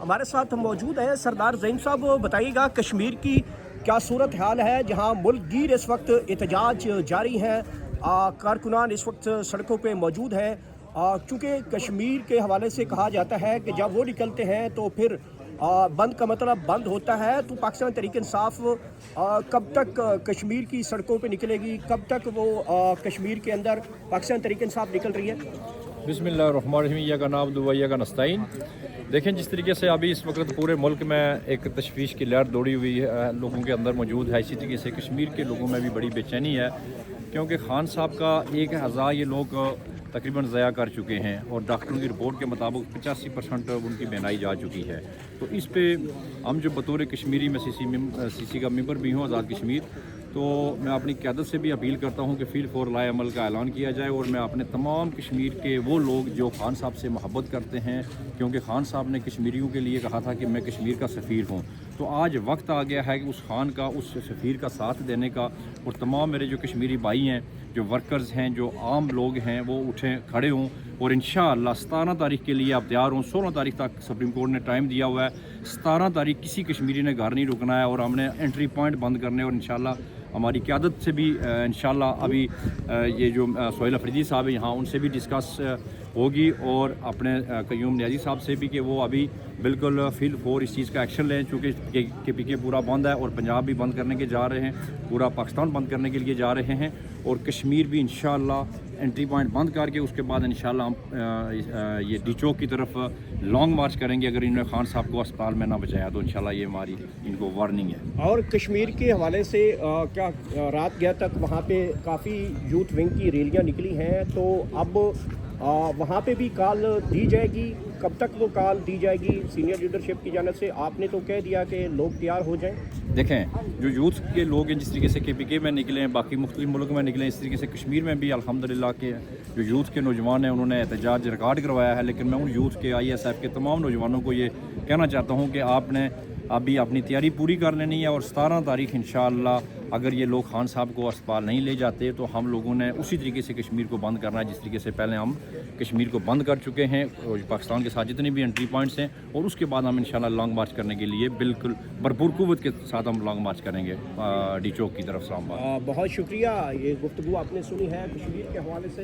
हमारे साथ मौजूद हैं सरदार ज़हीम साहब। बताइएगा कश्मीर की क्या सूरत हाल है, जहां मुल्क गिर इस वक्त एहतजाज जारी है, कारकुनान इस वक्त सड़कों पे मौजूद हैं। चूँकि कश्मीर के हवाले से कहा जाता है कि जब वो निकलते हैं तो फिर बंद का मतलब बंद होता है। तो पाकिस्तान तहरीक इंसाफ कब तक कश्मीर की सड़कों पे निकलेगी, कब तक वो कश्मीर के अंदर पाकिस्तान तहरीक इंसाफ निकल रही है? बिस्मिल्लाहिर्रहमानिर्रहीम का नाम दुवैया का नस्ताइन। देखें, जिस तरीके से अभी इस वक्त पूरे मुल्क में एक तशवीश की लहर दौड़ी हुई है, लोगों के अंदर मौजूद है, इसी तरीके से कश्मीर के लोगों में भी बड़ी बेचैनी है, क्योंकि खान साहब का 1000 ये लोग तकरीबन ज़ाया कर चुके हैं और डॉक्टरों की रिपोर्ट के मुताबिक 85% उनकी बीमारी जा चुकी है। तो इस पे हम जो बतौर कश्मीरी में सीसी का मेंबर भी हूँ, आज़ाद कश्मीर, तो मैं अपनी क़यादत से भी अपील करता हूँ कि फ़ील फॉर लाए अमल का ऐलान किया जाए। और मैं अपने तमाम कश्मीर के वो लोग जो खान साहब से मोहब्बत करते हैं, क्योंकि खान साहब ने कश्मीरियों के लिए कहा था कि मैं कश्मीर का सफ़ीर हूँ, तो आज वक्त आ गया है कि उस खान का, उस सफ़ीर का साथ देने का। और तमाम मेरे जो कश्मीरी भाई हैं, जो वर्कर्स हैं, जो आम लोग हैं, वो उठें, खड़े हों और इंशाअल्लाह 17 तारीख के लिए आप तैयार हों। 16 तारीख तक सुप्रीम कोर्ट ने टाइम दिया हुआ है। 17 तारीख किसी कश्मीरी ने घर नहीं रुकना है और हमने एंट्री पॉइंट बंद करने, और इंशाअल्लाह हमारी क़यादत से भी इंशाअल्लाह अभी ये जो सोहेल अफरीदी साहब हैं यहाँ, उनसे भी डिस्कस होगी, और अपने क़य्यूम नियाज़ी साहब से भी, कि वो अभी बिल्कुल फील फॉर इस चीज़ का एक्शन लें, चूँकि KPK पूरा बंद है और पंजाब भी बंद करने के जा रहे हैं, पूरा पाकिस्तान बंद करने के लिए जा रहे हैं, और कश्मीर भी इंशाअल्लाह एंट्री पॉइंट बंद करके उसके बाद इंशाअल्लाह हम ये डी चौक की तरफ लॉन्ग मार्च करेंगे। अगर इन्होंने खान साहब को अस्पताल में ना बचाया तो इंशाअल्लाह ये हमारी इनको वार्निंग है। और कश्मीर के हवाले से क्या रात गया तक वहाँ पे काफ़ी यूथ विंग की रैलियाँ निकली हैं, तो अब वहाँ पे भी कॉल दी जाएगी? कब तक वो कॉल दी जाएगी सीनियर लीडरशिप की जानिब से? आपने तो कह दिया कि लोग तैयार हो जाएं। देखें, जो यूथ के लोग हैं, जिस तरीके से KPK में निकले हैं, बाकी मुख्तलिफ मुल्क में निकले हैं, इस तरीके से कश्मीर में भी अल्हम्दुलिल्लाह के जो यूथ के नौजवान हैं, उन्होंने एहतजाज रिकॉर्ड करवाया है। लेकिन मैं उन यूथ के, ISF के तमाम नौजवानों को ये कहना चाहता हूँ कि आपने अभी अपनी तैयारी पूरी कर लेनी है, और 17 तारीख इंशाअल्लाह अगर ये लोग खान साहब को अस्पताल नहीं ले जाते तो हम लोगों ने उसी तरीके से कश्मीर को बंद करना है, जिस तरीके से पहले हम कश्मीर को बंद कर चुके हैं, पाकिस्तान के साथ जितने भी एंट्री पॉइंट्स हैं, और उसके बाद हम इंशाअल्लाह लॉन्ग मार्च करने के लिए बिल्कुल भरपूर कुव्वत के साथ हम लॉन्ग मार्च करेंगे डी चौक की तरफ इस्लामाबाद। बहुत शुक्रिया, ये गुफ्तगू आपने सुनी है कश्मीर के हवाले से।